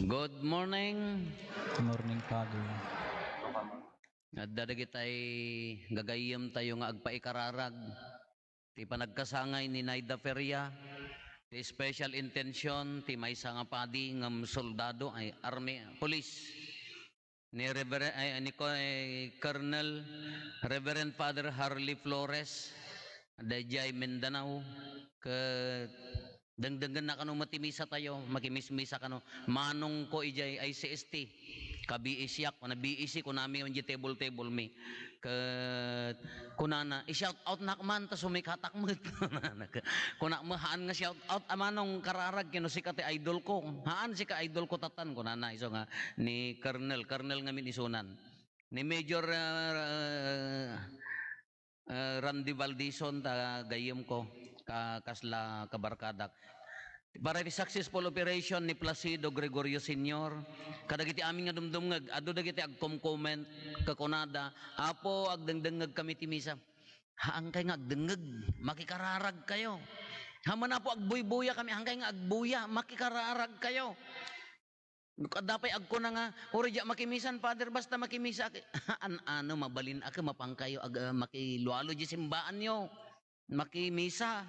Good morning. Good morning, Father. Adda kitay gagayem tayo nga agpaikararag. Ti panagkasangay ni Naida Feria. Ti special intention ti maysa nga padi ngam soldado ay army police. Ni Colonel Reverend Father Harley Flores dayjay Mindanao ke dengdengen na kano matimisa tayo makimismisa kano manong ko ijay ICST kabi isyak na BEC ko nami yung table mi ke kunana i-shout out nakman ta sumikatak mo kuna mahaan nga shout out amanong kararag kino si kate idol ko haan si ka idol ko tatan kunana iso nga ni Colonel nga minisunan ni Major Randy Valdison ta gayem ko kasla kabarkadak para di successful operation ni Placido Gregorio Senior kadagiti amin nga dumdum ngag adu dagiti agkom-comment kakunada apo agdengdengeg kami timisa haangkay nga agdengeg makikararag kayo haman apo agbuy-buya kami hangkay nga agbuya makikararag kayo dapay agko na nga orja makimisan Father basta makimisa ano mabalin ako mapangkayo makilualo di simbaan nyo makimisa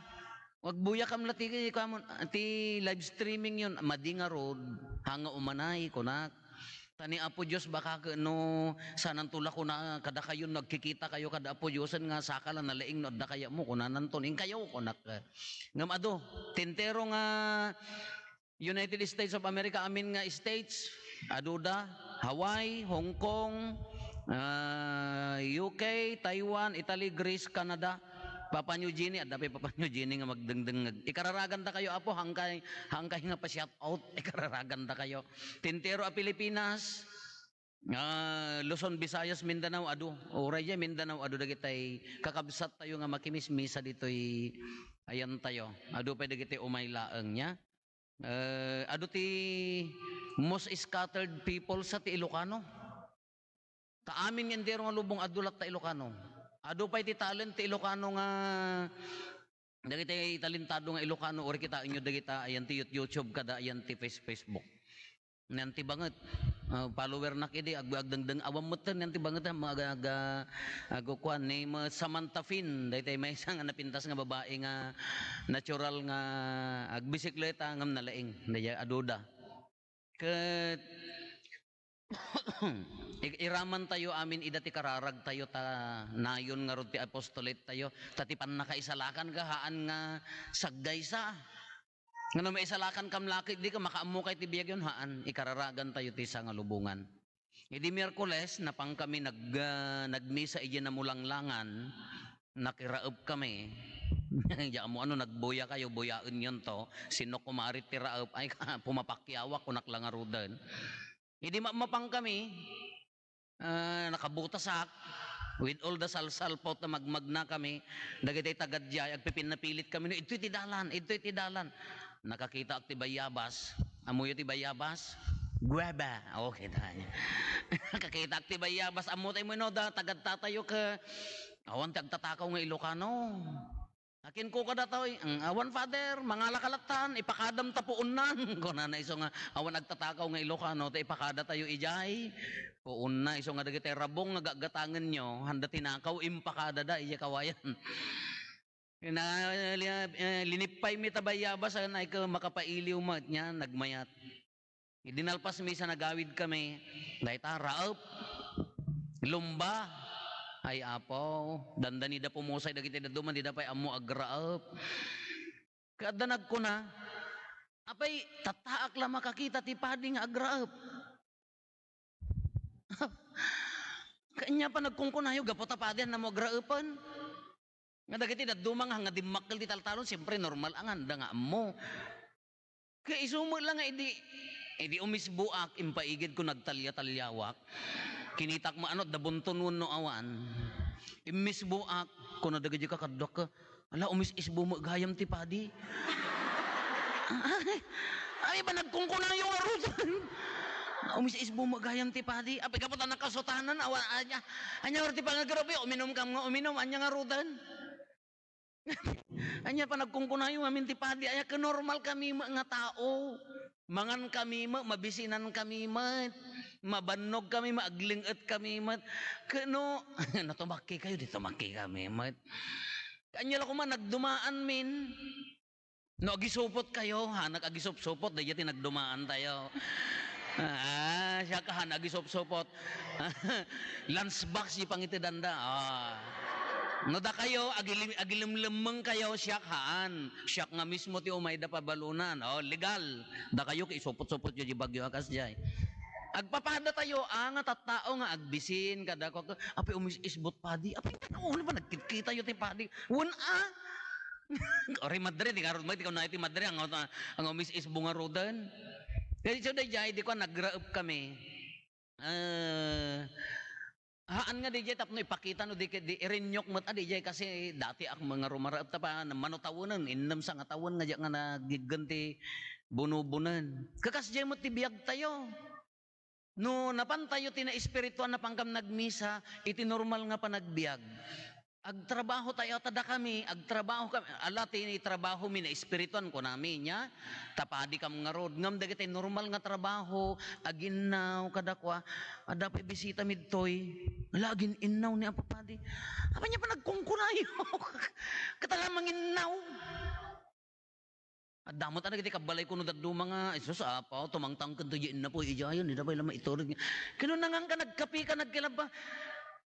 wag buya kam lati ti live streaming yun madinga road hanga umanay kunak tani apo Dios baka no sanang tula ko na kada kayo nagkikita kayo kada apo Diosan nga sakalan na laing no da kaya mo kunanan toning kayo kunak ngam ado tintero nga United States of America amin nga states aduda Hawaii, Hong Kong, UK, Taiwan, Italy, Greece, Canada, Papua New Guinea, dapat Papua New Guinea nga magdengdeng. Ikararagan ta kayo apo hangkay nga pa shout out ikararagan ta kayo. Tintero a Pilipinas, Luzon, Visayas, Mindanao, adu. Oray ja Mindanao adu dagitay kakabsat tayo nga makimismisa ditoy ayan tayo. Adu pa dagitay umaylaeng nya. Adu ti most scattered people sa ti Ilocano. Ta amin nga nga lubong adulat ta Ilocano. Adu pa iti talent ti Ilocano nga dagiti talentado nga Ilocano or kita inyo dagita ayan ti YouTube kada ayan ti Facebook. Nanti banget follower nak idi agdengdeng awam meten nanti banget mga agkuan ni Samantha Finn daytay may isang napintas nga babae nga natural nga agbisikleta ngam nalaing daya aduda ket iraman tayo amin idati kararag tayo ta nayon nga rod ti apostolate tayo tatipan nakaisalakan gahaan nga saggaysa nga may isalakan kam lakit di ka makaammo kay ti biyag yun haan ikararagan tayo ti sa nga lubungan idi Miyerkules napang kami nagmisa iji na mulanglangan nakiraep kami ya mo ano nagbuya kayo buyaen yon to sino kumarit ti raep ay pumapakyawak kunak langarudan idi mapang kami nakabutasak with all the salsal pot na magmagna kami dagitay tagadya agpipinapilit kami no ito'y tidalan nakakita ak ti bayabas amuyo ti bayabas guaba okay tanya nakakita ak ti bayabas amo tayo mo no da tagad tatayo ka awan ti agtatakaw nga Ilocano akin ko kada tayo awan Father mangalakalatan ipakadam tapuunan ko na iso nga awan agtatakaw nga Ilocano ta ipakada tayo ijay puun na iso nga dagiti rabong nga gagatangan nyo handa tinakaw impakada da iya kawayan linipay mi tabayabas na ikaw makapailiw mat niya nagmayat idinalpas mi sa nagawid kami dahil raop lumba ay apo dandani da pumusay dagiti da duman di da pay ammo agraop kada nagkuna apay tataak la makakita ti pading agraop kanya pa nagkungkunayo gapota padyan na mo agraopan nga dagiti dadumang nga dimmakkel ti taltalon siyempre normal ang handa nga ammo kaya isumo lang nga idi umisbuak impaigid ko nagtalya-talyawak kinitak mo anot dabuntunun no awan imisbuak kuno dagiti kakaddak ka ala umisisbu mo gayam ti padi ay ba nagkungkunayo nga rutan umisisbu mo gayam ti padi apay kaputan nakasutanan awan anya ti pangagrabe uminom kam nga uminom anya nga rutan anya pa nagkungkunayo amin ti padi aya ka normal kami nga tao Mangan kami mo, mabisinan kami mat, mabanog kami, maaglingat kami mat. Kano, natumaki kayo, di tumaki kami mat. Kanya lang ko man, nagdumaan min. No, agisupot kayo, ha, nag-agisop-supot, dahil yatin nagdumaan tayo. Siya ka, nagisop-supot. Lunchbox, yung pangitidanda. No da kayo, agilimlemeng kayo siyakhaan. Siyak nga mismo ti umay da pabalunan. Legal. Da kayo isupot-supot yung bagyo akas jay. Agpapada tayo, nga tattao nga agbisin kada ko. Api isbot padi. Api ulo ba nagkita yung ti padi. Ori Madrid, karod mo ikaw na iti Madrid ang umis bunga rodan. Kasi so jay di ko nagraup kami. Haan nga DJ tapno ipakita no di irenyok mat DJ kasi dati ak mga rumaraap ta pa manutawonan innam sa nga tawon nga nagiganti bunubunan. Kakas jay mo tibiyag tayo. No napantayo tina espirituan na pangkam nagmisa iti normal nga panagbiag. Agtrabaho tayo tada kami, agtrabaho kami. Ala tini trabaho mi na espirituan ko namin nya. Tapadi kam nga rod. Ngam dagiti normal nga trabaho, aginaw kadakwa. Ada pa bisita midtoy. Lagin innaw ni apapadi. Apa niya pa nagkungkunayo. Katalamang innaw. At damot ana kiti kabalay kuno daddo mga isus apaw tumangtang kanto yen na po ijayon di dabay lama iturig. Kano nangang ka nagkapi ka nagkilaba.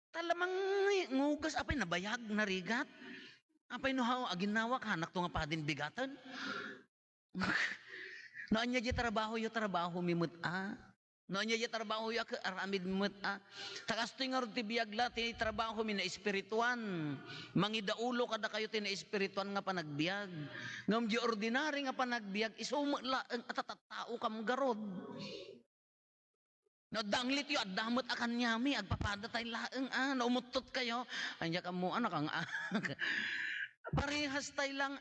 Talamang ngugas apay nabayag narigat. Apay no haw aginawak hanak to nga padin bigatan. Noon niya trabaho mimut Noon niya trabaho yo aramid mimut Takas to nga ti biagla ti trabaho mi na espirituan. Mangidaulo kada kayo ti na espirituan nga panagbiag. Ngam di ordinary nga panagbiag isumla ang atatao kam garod. No danglit yo adamot akan nyami agpapada tay laeng naumutot kayo anya kamo anak ang parehas tay lang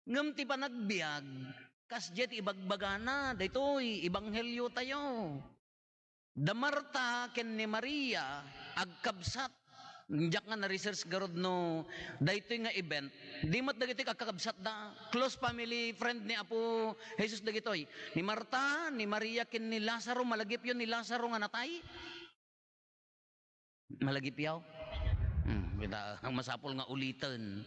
ngem ti panagbiag kas jet ibagbagana daytoy ibanghelyo tayo da Marta ken ni Maria agkabsat njak nga na research garod no daytoy nga event di mat dagiti kakabsat da close family friend ni Apo Jesus dagitoy ni Marta ni Maria ken ni Lazaro malagip yon ni Lazaro nga natay malagip yaw kita masapol nga ulitan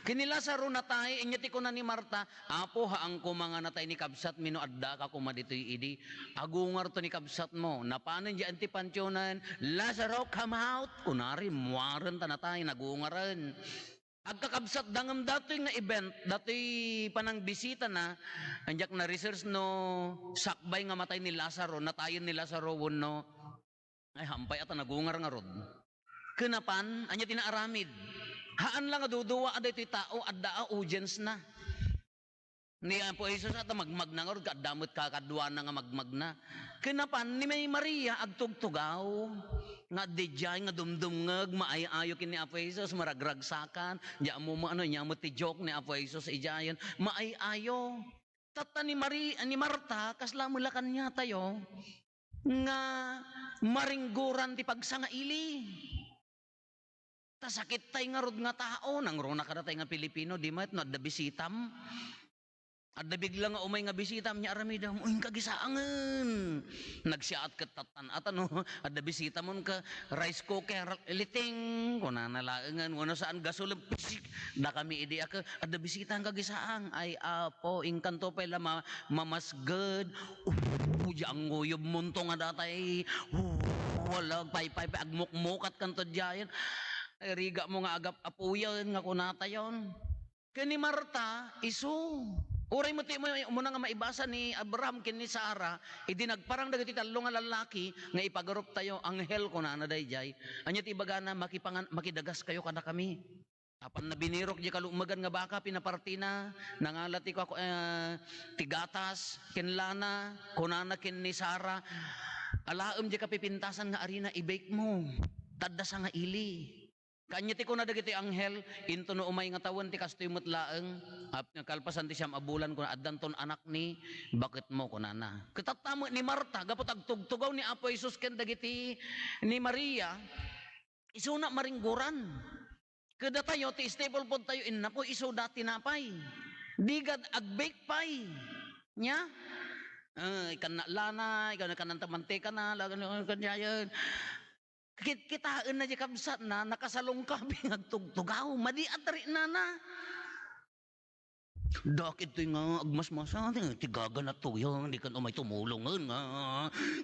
kini Lazaro natay inyati ko na ni Marta Apo haang ko mga natay ni kabsat mino adda ka kuma ditoy idi agungar to ni kabsat mo napanan di anti pansyonan Lazaro come out kunari muaran tanatay nagungaran agkakabsat dangam datoy nga event datoy panang bisita na anjak na research no sakbay nga matay ni Lazaro natayon ni Lazaro no ay hampay ata nagungar nga rod kenapan anya tinaaramid haan lang aduduwa aday ti tao adda audience na ni Apo Jesus at magmag na nga kadamot kakadwa na nga magmag na kenapan ni may Maria agtugtugaw nga dijay nga dumdumngeg maayayo kin ni Apo Jesus maragragsakan nya mo nya mo ti joke ni Apo Jesus ijayon maayayo tata ni Maria ni Marta kasla mulakan niya tayo nga maringguran ti pagsangaili tasakit tay nga rod nga tao nang rona kada tay nga Pilipino di mat no adda bisitam adda bigla nga umay nga bisitam nya aramida mo kagisaangen nagsiat ket tatan atano adda bisitam mon ka rice cooker liting kuna nalaengan ngono saan gasol pisik da kami idi ka adda bisita ang kagisaang ay Apo ingkanto pa la mamasged ang nguyub monto nga datay wala pay agmukmukat kanto diyan riga mo nga agap apuyan nga kunata yon kani Marta isu uray mo mo nga maibasa ni Abraham ken ni Sara idi nagparang dagiti tallo nga lalaki nga ipagarup tayo anghel kunana dayjay anya ti bagana makidagas kayo kada kami apan na binirok di kalumagan nga baka pinapartina nangalati ko tigatas ken lana kunana ken ni Sara alaem di kapipintasan nga arina i-bake mo tadda sa nga ili kanya ti ko na dagiti anghel into no umay nga tawon ti kastoy mutlaeng kalpasan ti siyam abulan ko addan ton anak ni bakit mo kunana ketatamo ni Marta gapot agtugtugaw ni Apo Jesus ken dagiti ni Maria isuna maringguran kada tayo ti stable pod tayo inna po isu dati napay digad agbake pay nya Ikan na lana, ikaw na kanang tamantika na, lagan kanya yan. Kitaan na di kabsat na, nakasalong ka, bingagtugtugaw, madiat rin na. Dakit ito nga, agmas-masa, tigaga na to yan, hindi ka na may tumulong nga,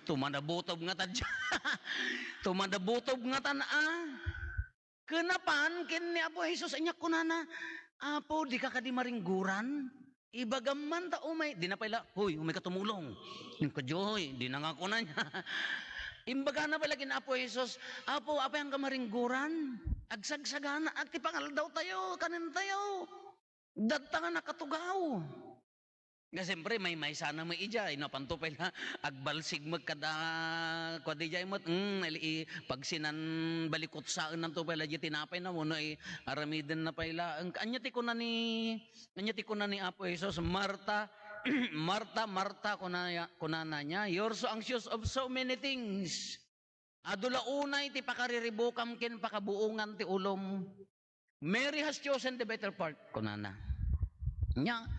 tumanabutob nga tadya, tumanabutob nga tanaa. Kenapan, kini Apo Jesus, anyak ko na, Apo, di ka di maringguran, ibagaman ta umay, di na pala, huy, umay ka tumulong, yung kadyoy, di na nga ko na niya. Imbaga na pala kin Apo Jesus, Apo, apa yung kamaringguran? Agsagsagana, agti pangal daw tayo, kanin tayo. Dadta nga nakatugaw. Nga siyempre, may sana may ija, inapantupay na, agbalsig magkada, kwa di jay mo, pag sinan balikot saan ng tupay, lagi tinapay na mo, aramidin na pala. Anyati ko na ni Apo Jesus, Marta, Marta, kunana niya, you're so anxious of so many things. Adula unay, ti pakariribukam kin pakabuungan ti ulom. Mary has chosen the better part, kunana. Nya,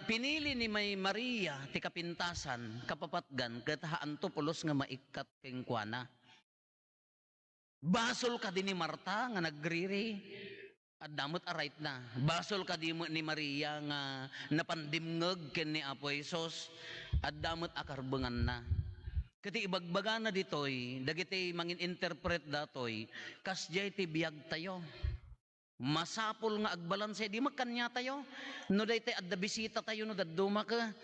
pinili ni may Maria, ti kapintasan, kapapatgan, katahaan to pulos nga maikat king kuana. Basol ka din ni Marta, nga nagriri, at damot arait na. Basol ka din ni Maria, nga napandimngeg ken ni Apo Jesus, at damot akarbengan na. Kati ibagbaga na ditoy, dagiti mangin interpret datoy, kasjay ti biyag tayo. Masapol nga agbalanse, di magkanya tayo. No day tayo, adda bisita tayo, no daduma ka.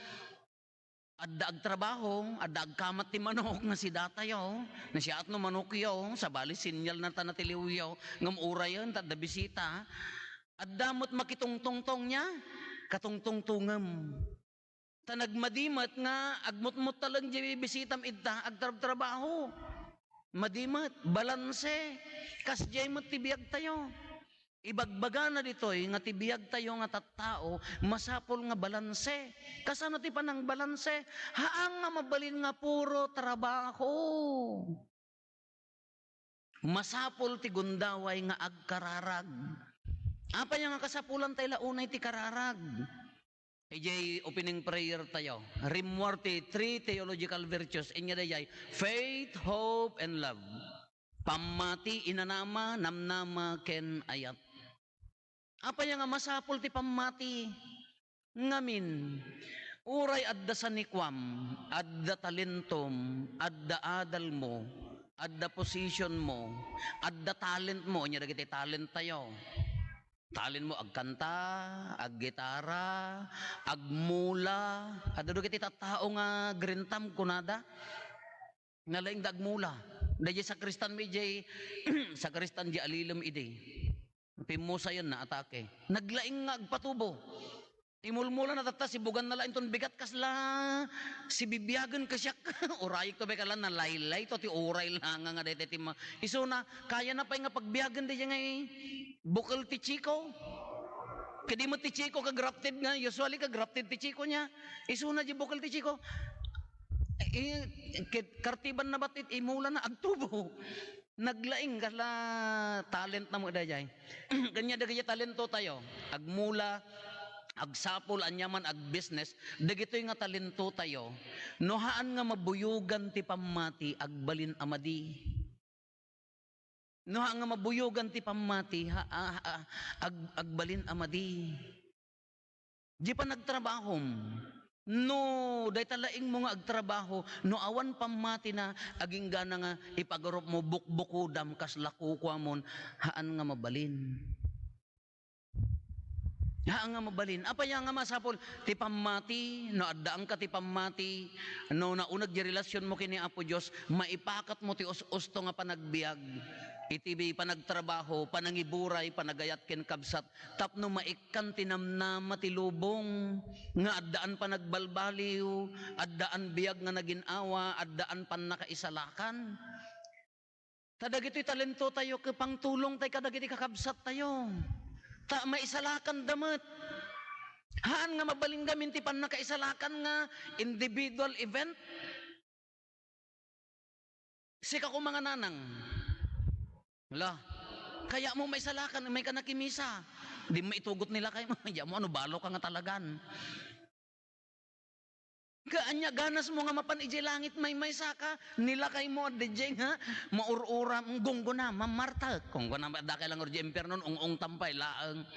Adda agtrabaho, adda agkamat ti manok nga si datayo, na siya at no manok yaw, sa bali sinyal na tanatiliw yaw, ngam uray yun, adda bisita. Adda mo't makitungtungtong niya, katungtungtungam. Tanagmadimat nga, agmutmut talang di bisitam idta, agtrabaho. Madimat, balanse, kasjay mo't tibiyag tayo. Ibagbaga na ditoy nga tibiyag tayo nga tattao, masapol nga balanse. Kasano ti panang balanse? Haang nga mabalin nga puro trabaho. Masapol ti gundaway nga agkararag. Apa yung nga kasapulan tayo launay ti kararag? EJ opening prayer tayo. Rimworthy, 3 theological virtues. Inya dayay, faith, hope, and love. Pamati, inanama, namnama, ken ayat. Apa yung nga masapul ti pamati? Ngamin, uray adda sanikwam, adda talentom, adda adal mo, adda position mo, adda talent mo, nya dagiti talent tayo. Talent mo agkanta, aggitara, agmula, adda dagiti tattao nga grintam kunada. Nalaing dagmula. Dahil sa Kristan medjay, sa Kristan di alilem ide. Pimusa yun na atake. Naglaing nga agpatubo. Imulmula na tata, sibugan na lain ton bigat kasla. Si bibiyagan kasyak. Urayik to ba kalan na laylay to, ti uray lang nga dete ti ma. Iso na, kaya na pa nga pagbiyagan di nga bukal ti chiko. Kadi mo ti chiko ka grafted nga, usually ka grafted ti chiko niya. Iso na di bukal ti chiko. Kartiban na batit, imula na agtubo. Naglaing kala talent na mo dayay. Kanya dagaya talento tayo. Agmula, agsapol, anyaman, agbusiness. Dagitoy nga talento tayo. Nohaan nga mabuyugan ti pamati, agbalin amadi. Nohaan nga mabuyugan ti pamati, agbalin amadi. Di pa nagtrabahom. No, day talaing mo nga agtrabaho, no awan pamati na, aging gana nga ipagarup mo bukbukudam kas lakukwa mon, haan nga mabalin. Haan nga mabalin. Apa yang nga masapol? Ti pamati, no addaang ka ti pamati, no naunag di relasyon mo kini Apo Diyos, maipakat mo ti us-usto nga panagbiag. Itibi panagtrabaho, panangiburay, panagayat ken kabsat, tapno maikkan tinamnama ti lubong, nga addaan panagbalbaliw, addaan biyag nga naginawa, addaan pan nakaisalakan. Kadagito'y talento tayo, kapang tulong tayo, kadagito'y kakabsat tayo. Maisalakan damat. Haan nga mabaling gamin ti pan nakaisalakan nga individual event. Sika ko mga nanang. Wala. Kaya mo may salakan, may kanakimisa. Di maitugot nila kayo, ya mo ano, balo ka nga talagan. Kaanya ganas mo nga mapan ije langit may saka nilakay mo DJ nga maurura gunggo na mamarta kung na da kay lang orje impierno ung tampay laang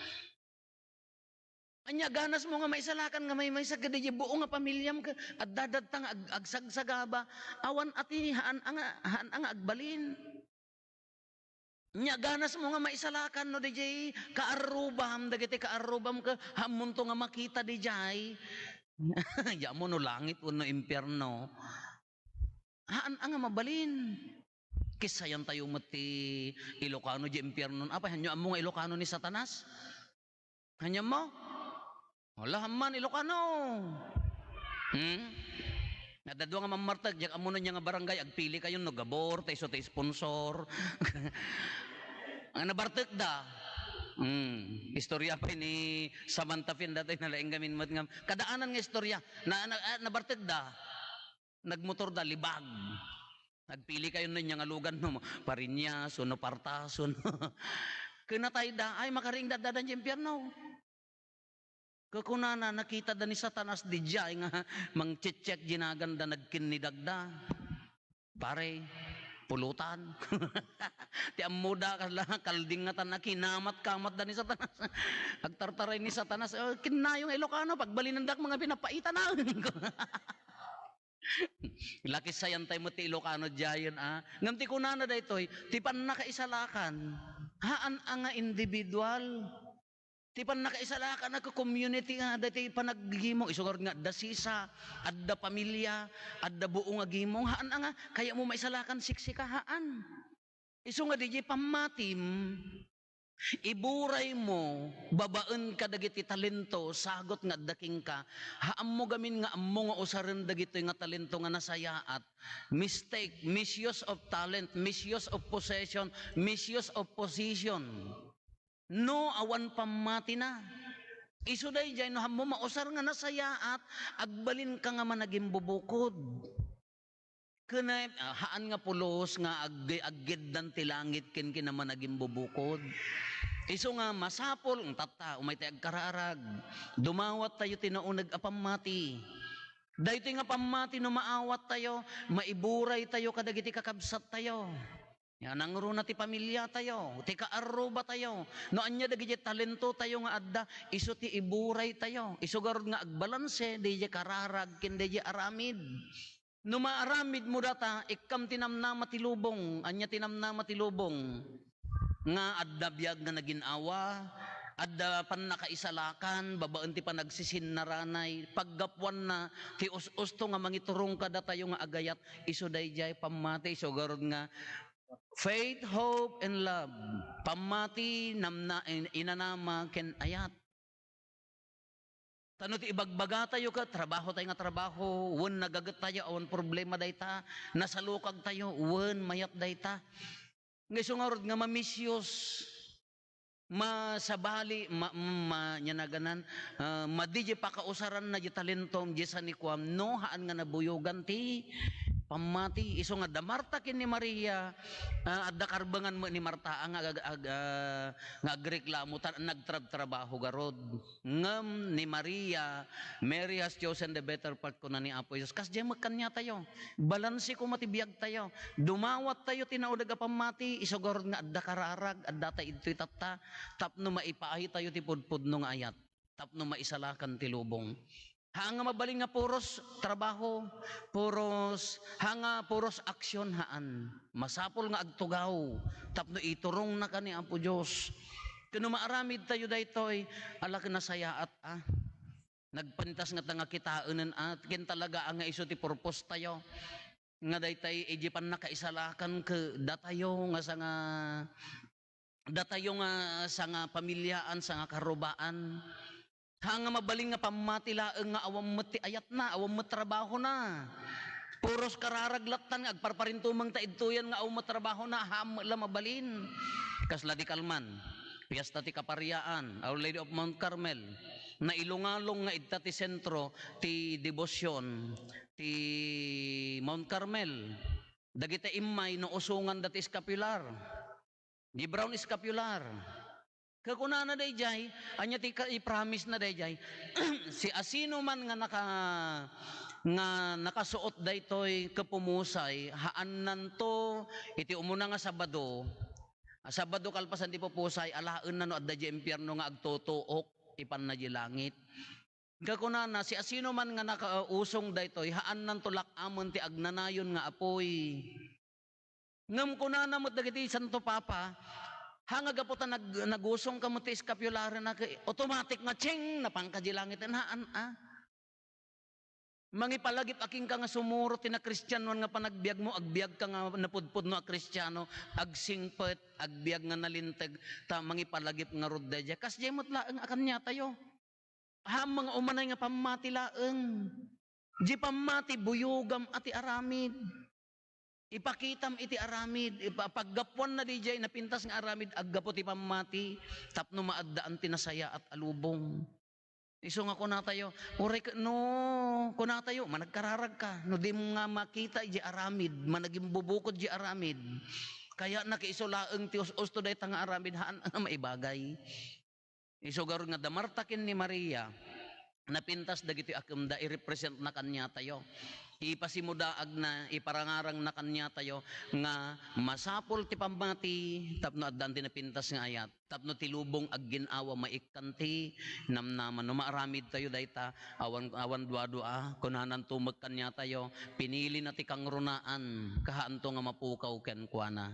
anya ganas mo nga maisalakan nga may saka DJ buo nga pamilyam ka at dadadtang agsagsagaba awan ati haan agbalin nya ganas mo nga maisalakan no DJ kaarubam dagiti kaarubam ka hamunto nga makita DJ ya mo no langit uno impierno. Haan ang mabalin. Kisayan tayo mati Ilocano di impierno. Apa hanyo amo nga Ilocano ni Satanas? Hanya mo? Wala man Ilocano. Nadadwa nga mamartag jak amo na niya nga barangay agpili kayo no gabor tay sponsor. Ang nabartek da. Istorya pa ni Samantha Fin dati na laing gamin mat ngam kadaanan nga istorya nabarted da nagmotor da libag nagpili kayo nun nga lugan no Parinya suno Partason kinatay da ay makaring dadadan sa impyerno kakunana nakita da ni Satanas di jay nga mang check ginaganda nagkinidagda pare pulutan. Ti amuda kala kalding nga tan kinamat kamat da ni Satanas. Agtartaray ni Satanas kinayong Ilocano pagbalinandak mga pinapaitan na. Laki sayan tayo mo ti Ilocano jayon ngam ti kunana daytoy ti pan nakaisalakan haan nga individual ti pan nakaisalakan ako community nga dati panaggimong isugar nga da sisa adda pamilya adda buo nga gimong haan nga kaya mo maisalakan siksikahaan isu nga DJ pamatim iburay mo babaen ka dagiti talento sagot nga daking ka haam mo gamin nga ammo nga usaren dagiti nga talento nga nasayaat mistake misuse of talent misuse of possession misuse of position no awan pamati na. Isuday jay no hammo mausar nga nasayaat agbalin ka nga managing bubukod. Kunay haan nga pulos nga aggid dan tilangit ken kinaman naging bubukod. Isu nga masapol ang tata umay tay agkararag. Dumawat tayo tinaunag apamati. Daytoy nga pamati no maawat tayo, maiburay tayo kadagiti kakabsat tayo. Yan ang runa ti pamilya tayo, ti kaaruba tayo. No anya dagiti talento tayo nga adda, isu ti iburay tayo. Isugarod nga agbalanse, di kararag, ken di aramid. No maaramid mo data, ikam tinamnama ti lubong, anya tinamnama ti lubong. Nga adda biyag nga naginawa, adda pan nakaisalakan, babaan ti panagsisinnaranay, paggapuan na, ti us-usto nga mangiturong kada tayo nga agayat, isu dayjay pamati, isugarod nga, faith, hope, and love. Pamati, inanama, ken ayat. Tano ti ibagbaga tayo ka, trabaho tayo nga trabaho, wen nagagat tayo, awan problema dayta, nasalukag tayo, wen mayat dayta. Ngay sungarod nga mamisyos, masabali, nyanaganan, madiji pakausaran na di talentom, di sanikwam, no haan nga nabuyogan ti, pamati iso nga da Marta ken ni Maria adda karbangan mo ni Marta ang nga agreklamo nagtrabaho garod ngem ni Maria Mary has chosen the better part ko na ni Apo Jesus kas jay magkanya tayo balanse ko matibiyag tayo dumawat tayo tinaudag pamati iso garod nga adda kararag adda ta idtoy tatta tapno maipaahi tayo ti pudpudno nga ayat tapno maisalakan ti lubong. Hanga mabaling nga puros trabaho, puros aksyon haan. Masapol nga agtugaw, tapno iturong na ka ni Apo Diyos. Kano maaramid tayo daytoy, ala ka nasayaat Nagpantas nga tanga kitaanan at kin talaga ang iso ti purpose tayo. Nga daytay ejipan nakaisalakan ke datayo nga sa nga pamilyaan, sa nga karubaan. Hanga mabaling nga pamatilaeng nga awam mati ayat na, awam matrabaho na. Puros kararaglatan nga agparparintumang taidtuyan nga awam matrabaho na, hamla mabalin. Kasla di Kalman, Piyesta ti Kapariaan, Our Lady of Mount Carmel, na ilungalong nga idta ti sentro ti debosyon ti Mount Carmel. Dagita imay no usungan dati scapular. Di brown scapular. Kakunana dayjay, anya ti i-promise na dayjay, si asino man nga nga nakasuot daytoy kapumusay haan nanto iti umuna nga Sabado. Sabado kalpasan di pusay alaen na no adda di impyerno nga agtutuok ipan na di langit. Gakunana si asino man nga nakausong daytoy haan nanto lakamon ti agnanayon nga apoy. Ngem kunana met dagiti Santo Papa hanga gaputa nagusong ka mo ti eskapulary na automatic nga ching napangka di langit haan Mangipalagip aking ka nga sumuro tina Kristiyano nga panagbiag mo agbiag ka nga napudpud no a Kristiyano agsingpet agbiag nga nalinteg ta mangipalagip nga rodda kas jemot laeng akan nya tayo ha mga umanay nga pamati laeng di pamati buyugam ati aramid ipakitam iti aramid paggapuan na DJ napintas nga aramid aggapo ti pamati tapno maaddaan tinasaya at alubong. Iso nga kuna tayo, kuna tayo, managkararag ka, no di mo nga makita di aramid, managing bubukod di aramid. Kaya nakiisolaeng ti usto day tanga aramid, haan nga maibagay. Iso garo nga damartakin ni Maria, napintas dagiti akamda, i-represent na kanya tayo. Ipasimudaag na, iparangarang na kanya tayo, nga masapol ti pamati, tapno addan ti napintas nga ayat, tapno ti lubong ag ginawa maikkanti, namnaman, no maaramid tayo dayta, awan dua-dua, kunanan tumag kanya tayo, pinili na ti kangrunaan, kahaan to nga mapukaw ken kuana.